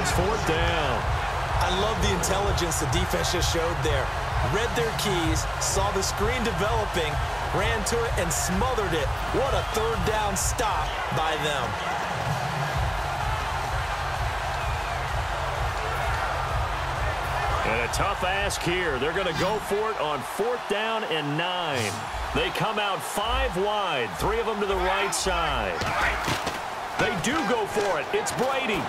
it's fourth down. I love the intelligence the defense just showed there. Read their keys, saw the screen developing, ran to it, and smothered it. What a third down stop by them. And a tough ask here. They're going to go for it on fourth down and 9. They come out 5 wide, 3 of them to the right side. They do go for it. It's Brady.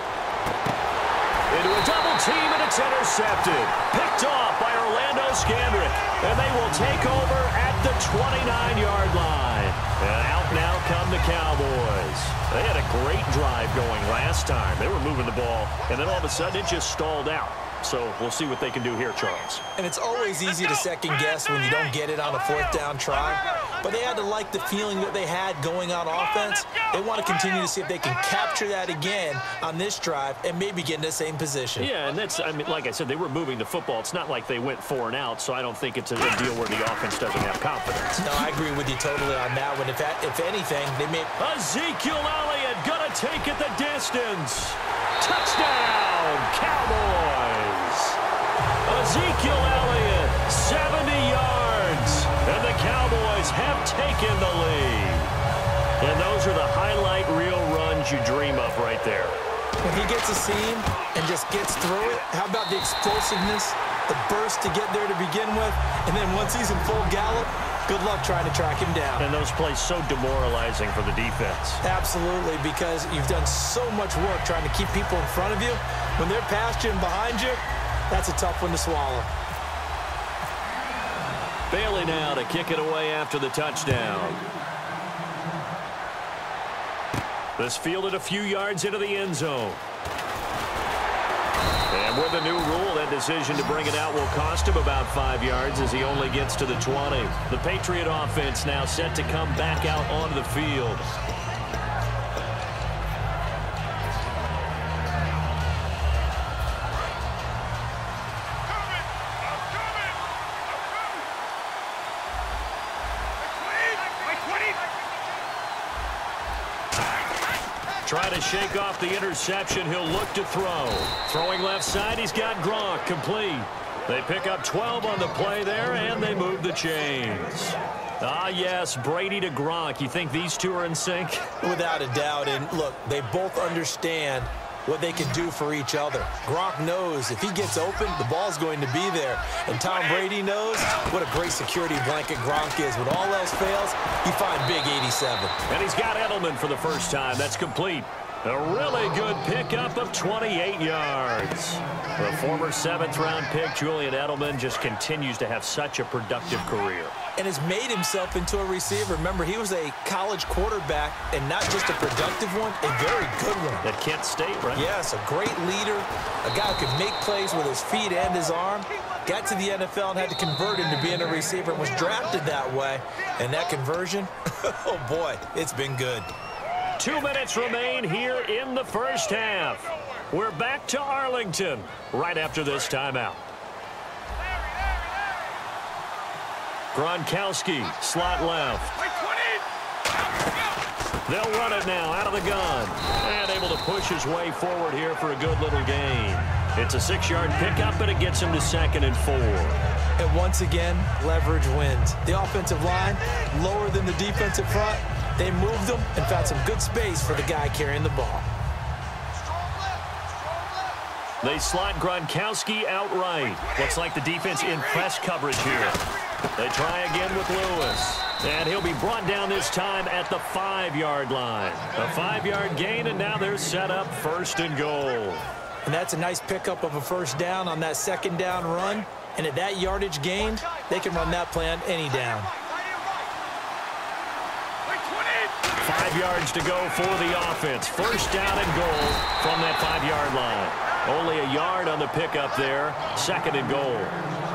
Into a double team, and it's intercepted. Picked off by Orlando Scandrick. And they will take over at the 29-yard line. And out now come the Cowboys. They had a great drive going last time. They were moving the ball, and then all of a sudden it just stalled out. So we'll see what they can do here, Charles. And it's always easy to second guess when you don't get it on a fourth down try. But they had to like the feeling that they had going on offense. They want to continue to see if they can capture that again on this drive and maybe get in the same position. Yeah, and that's, I mean, like I said, they were moving the football. It's not like they went 4 and out, so I don't think it's a deal where the offense doesn't have confidence. No, I agree with you totally on that one. If anything, they may... Ezekiel Elliott gonna take it the distance. Touchdown, Cowboys. Ezekiel Elliott, 70 yards. And the Cowboys have taken the lead. And those are the highlight reel runs you dream of right there. When he gets a seam and just gets through it, how about the explosiveness, the burst to get there to begin with, and then once he's in full gallop, good luck trying to track him down. And those plays so demoralizing for the defense. Absolutely, because you've done so much work trying to keep people in front of you. When they're past you and behind you, that's a tough one to swallow. Bailey now to kick it away after the touchdown. This fielded a few yards into the end zone. And with the new rule, that decision to bring it out will cost him about 5 yards as he only gets to the 20. The Patriot offense now set to come back out onto the field. Try to shake off the interception. He'll look to throw. Throwing left side, he's got Gronk complete. They pick up 12 on the play there, and they move the chains. Ah, yes, Brady to Gronk. You think these two are in sync? Without a doubt. And look, they both understand what they can do for each other. Gronk knows if he gets open, the ball's going to be there. And Tom Brady knows what a great security blanket Gronk is. When all else fails, you find big 87. And he's got Edelman for the first time. That's complete. A really good pickup of 28 yards. The former 7th-round pick, Julian Edelman, just continues to have such a productive career. And has made himself into a receiver. Remember, he was a college quarterback, and not just a productive one, a very good one. At Kent State, right? Yes, a great leader, a guy who could make plays with his feet and his arm. Got to the NFL and had to convert into being a receiver and was drafted that way. And that conversion, oh boy, it's been good. 2 minutes remain here in the first half. We're back to Arlington right after this timeout. Gronkowski, slot left. They'll run it now out of the gun. And able to push his way forward here for a good little gain. It's a 6-yard pickup, and it gets him to 2nd and 4. And once again, leverage wins. The offensive line, lower than the defensive front. They moved them and found some good space for the guy carrying the ball. They slot Gronkowski outright. Looks like the defense in press coverage here. They try again with Lewis. And he'll be brought down this time at the 5-yard line. A 5-yard gain, and now they're set up 1st and goal. And that's a nice pickup of a first down on that 2nd down run. And at that yardage gained, they can run that play on any down. 5 yards to go for the offense. 1st down and goal from that 5-yard line. Only a yard on the pickup there. 2nd and goal.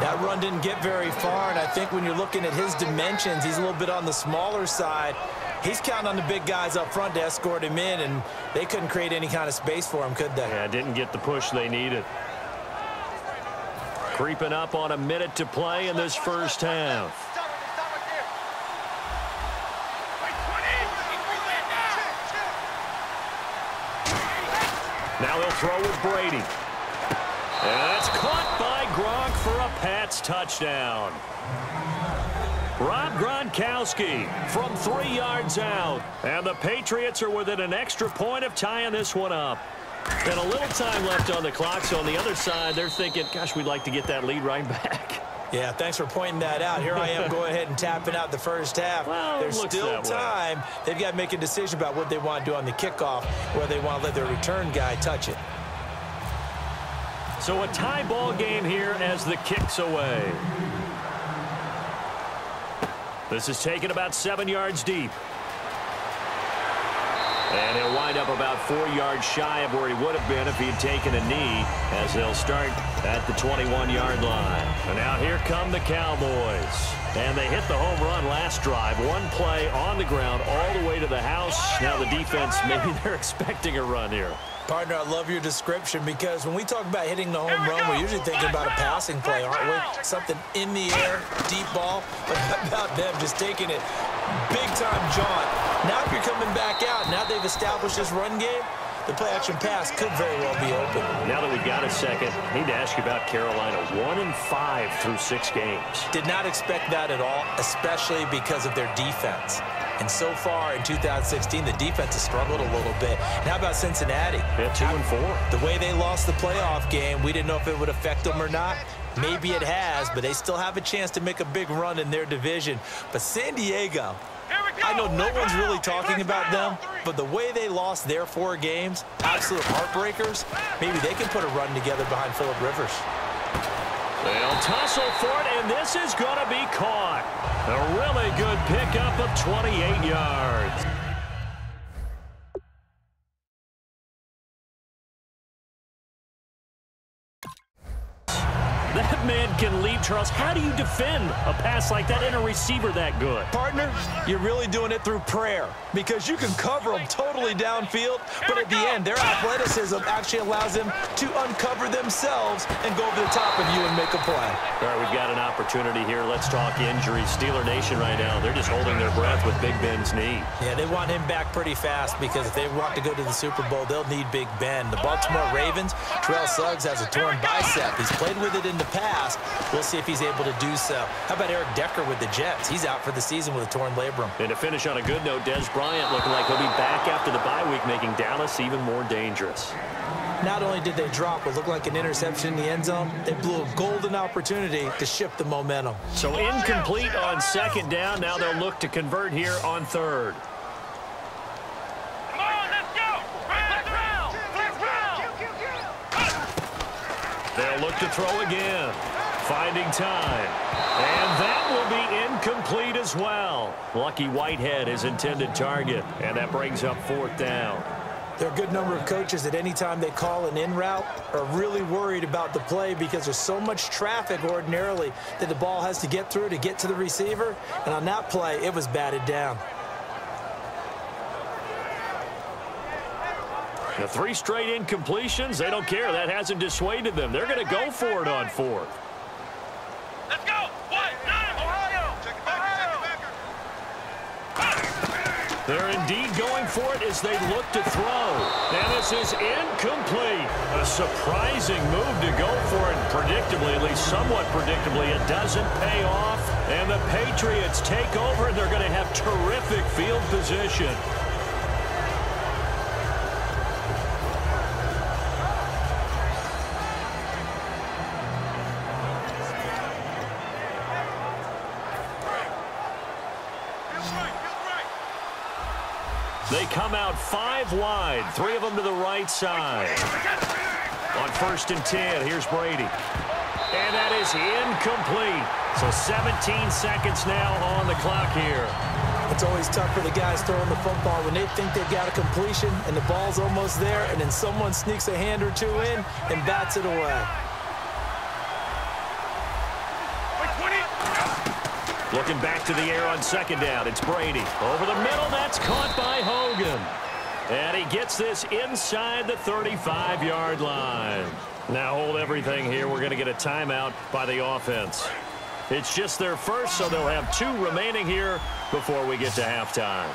That run didn't get very far, and I think when you're looking at his dimensions, he's a little bit on the smaller side. He's counting on the big guys up front to escort him in, and they couldn't create any kind of space for him, could they? Yeah, didn't get the push they needed. Creeping up on a minute to play in this first half. Now they'll throw with Brady. And that's caught by Gronk for a Pats touchdown. Rob Gronkowski from 3 yards out. And the Patriots are within an extra point of tying this one up. And a little time left on the clock, so on the other side, they're thinking, gosh, we'd like to get that lead right back. Yeah, thanks for pointing that out. Here I am going ahead and tapping out the first half. Well, there's still time. They've got to make a decision about what they want to do on the kickoff, where they want to let their return guy touch it. So a tie ball game here as the kick's away. This is taken about 7 yards deep. And he'll wind up about 4 yards shy of where he would have been if he'd taken a knee, as they'll start at the 21-yard line. And now here come the Cowboys. And they hit the home run last drive. One play on the ground all the way to the house. Now the defense, maybe they're expecting a run here. Partner, I love your description, because when we talk about hitting the home run, we're usually thinking about a passing play, aren't we? Something in the air, deep ball. But how about them just taking it big-time jaunt? Now if you're coming back out, now they've established this run game, the play-action pass could very well be open. Now that we've got a second, I need to ask you about Carolina. 1-5 through 6 games. Did not expect that at all, especially because of their defense. And so far in 2016, the defense has struggled a little bit. And how about Cincinnati? Yeah, 2-4. The way they lost the playoff game, we didn't know if it would affect them or not. Maybe it has, but they still have a chance to make a big run in their division. But San Diego, I know no one's really talking about them, but the way they lost their 4 games, absolute heartbreakers, maybe they can put a run together behind Phillip Rivers. They'll tussle for it, and this is going to be caught. A really good pickup of 28 yards. That man can leap, Charles. How do you defend a pass like that and a receiver that good? Partner, you're really doing it through prayer, because you can cover them totally downfield, but at the end, their athleticism actually allows them to uncover themselves and go over the top of you and make a play. All right, we've got an opportunity here. Let's talk injuries. Steeler Nation right now, they're just holding their breath with Big Ben's knee. Yeah, they want him back pretty fast, because if they want to go to the Super Bowl, they'll need Big Ben. The Baltimore Ravens, Terrell Suggs has a torn bicep. He's played with it in the past. We'll see if he's able to do so. How about Eric Decker with the Jets? He's out for the season with a torn labrum. And to finish on a good note, Dez Bryant looking like he'll be back after the bye week, making Dallas even more dangerous. Not only did they drop what looked like an interception in the end zone, they blew a golden opportunity to shift the momentum. So incomplete on second down. Now they'll look to convert here on third. Come on, let's go! They'll look to throw again. Finding time. And that will be incomplete as well. Lucky Whitehead, his intended target. And that brings up 4th down. There are a good number of coaches that any time they call an in route are really worried about the play, because there's so much traffic ordinarily that the ball has to get through to get to the receiver. And on that play, it was batted down. The 3 straight incompletions, they don't care. That hasn't dissuaded them. They're going to go for it on 4th. Let's go! Ohio! They're indeed going for it as they look to throw. And this is incomplete. A surprising move to go for it. Predictably, at least somewhat predictably, it doesn't pay off. And the Patriots take over, and they're going to have terrific field position. They come out 5 wide, 3 of them to the right side. On 1st and 10, here's Brady. And that is incomplete. So 17 seconds now on the clock here. It's always tough for the guys throwing the football when they think they've got a completion and the ball's almost there, and then someone sneaks a hand or 2 in and bats it away. Looking back to the air on 2nd down. It's Brady. Over the middle, that's caught by Hogan. And he gets this inside the 35-yard line. Now hold everything here. We're going to get a timeout by the offense. It's just their first, so they'll have 2 remaining here before we get to halftime.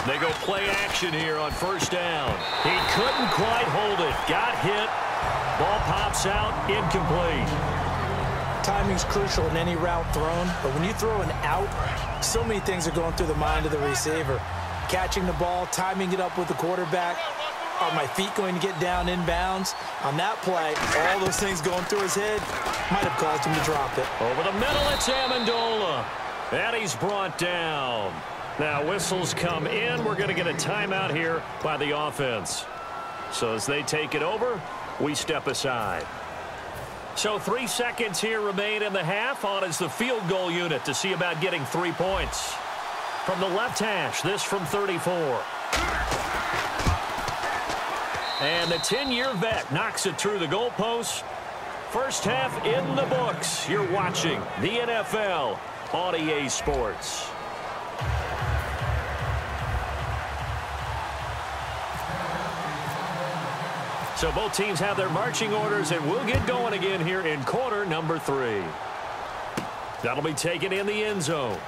They go play action here on first down. He couldn't quite hold it. Got hit. Ball pops out. Incomplete. Timing's crucial in any route thrown, but when you throw an out, so many things are going through the mind of the receiver. Catching the ball, timing it up with the quarterback. Are my feet going to get down inbounds? On that play, all those things going through his head might have caused him to drop it. Over the middle, it's Amendola. And he's brought down. Now whistles come in. We're going to get a timeout here by the offense. So as they take it over, we step aside. So 3 seconds here remain in the half. On is the field goal unit to see about getting 3 points. From the left hash, this from 34. And the 10-year vet knocks it through the goalpost. First half in the books. You're watching the NFL on EA Sports. So both teams have their marching orders, and we'll get going again here in quarter number 3. That'll be taken in the end zone.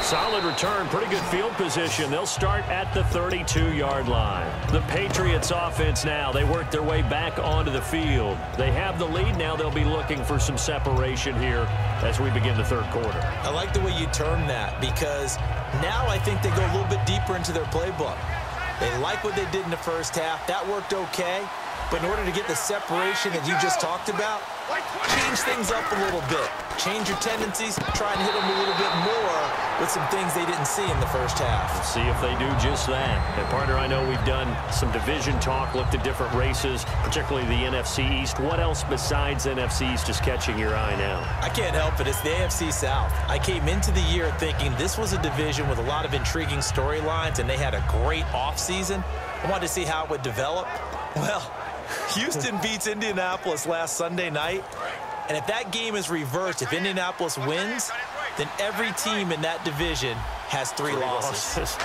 Solid return, pretty good field position. They'll start at the 32-yard line. The Patriots offense now, they work their way back onto the field. They have the lead now. They'll be looking for some separation here as we begin the third quarter. I like the way you term that, because now I think they go a little bit deeper into their playbook. They like what they did in the first half. That worked okay. But in order to get the separation that you just talked about, change things up a little bit. Change your tendencies. Try and hit them a little bit more with some things they didn't see in the first half. We'll see if they do just that. And, partner, I know we've done some division talk, looked at different races, particularly the NFC East. What else besides NFC East is catching your eye now? I can't help it. It's the AFC South. I came into the year thinking this was a division with a lot of intriguing storylines, and they had a great offseason. I wanted to see how it would develop. Well, Houston beats Indianapolis last Sunday night, and if that game is reversed, if Indianapolis wins, then every team in that division has 3 losses.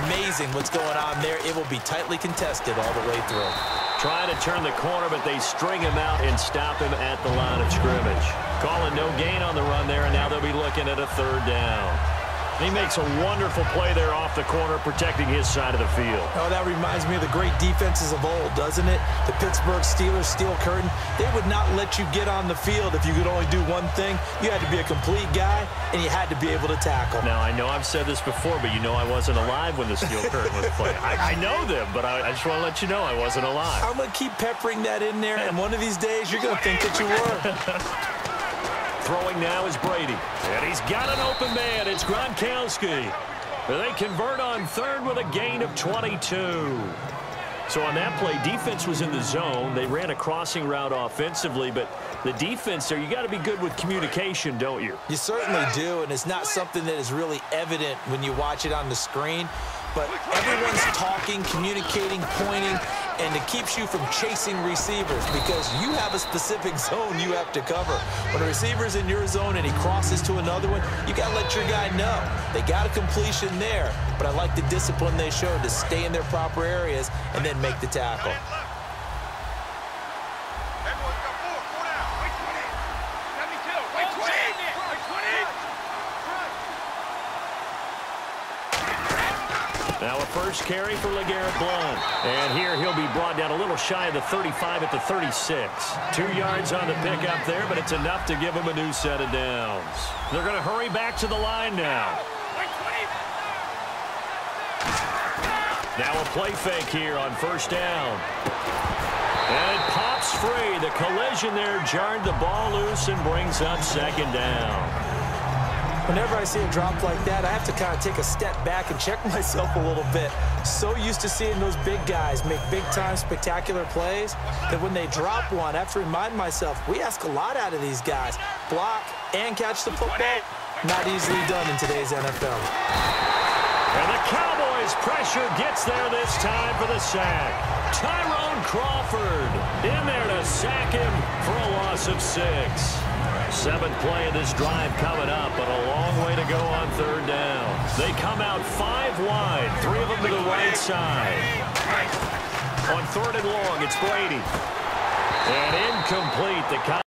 Amazing what's going on there. It will be tightly contested all the way through. Trying to turn the corner, but they string him out and stop him at the line of scrimmage. Calling no gain on the run there, and now they'll be looking at a 3rd down. He makes a wonderful play there off the corner, protecting his side of the field. Oh, that reminds me of the great defenses of old, doesn't it? The Pittsburgh Steelers steel curtain. They would not let you get on the field if you could only do one thing. You had to be a complete guy, and you had to be able to tackle. Now, I know I've said this before, but you know I wasn't alive when the steel curtain was played. I know them, but I just want to let you know I wasn't alive. I'm going to keep peppering that in there, and one of these days you're going to think that you were. Throwing now is Brady. And he's got an open man. It's Gronkowski. They convert on 3rd with a gain of 22. So on that play, defense was in the zone. They ran a crossing route offensively, but the defense there, you got to be good with communication, don't you? You certainly do, and it's not something that is really evident when you watch it on the screen. But everyone's talking, communicating, pointing, and it keeps you from chasing receivers because you have a specific zone you have to cover. When a receiver's in your zone and he crosses to another one, you got to let your guy know. They got a completion there, but I like the discipline they showed to stay in their proper areas and then make the tackle. Now a first carry for LeGarrette Blount. And here he'll be brought down a little shy of the 35 at the 36. 2 yards on the pickup there, but it's enough to give him a new set of downs. They're going to hurry back to the line now. Now a play fake here on first down. And it pops free. The collision there jarred the ball loose and brings up 2nd down. Whenever I see a drop like that, I have to kind of take a step back and check myself a little bit. So used to seeing those big guys make big-time spectacular plays that when they drop one, I have to remind myself, we ask a lot out of these guys. Block and catch the football, not easily done in today's NFL. And the Cowboys' pressure gets there this time for the sack. Tyrone Crawford in there to sack him for a loss of 6. 7th play of this drive coming up, but a long way to go on 3rd down. They come out 5 wide, 3 of them to the right side. On 3rd and long, it's Brady. And incomplete. The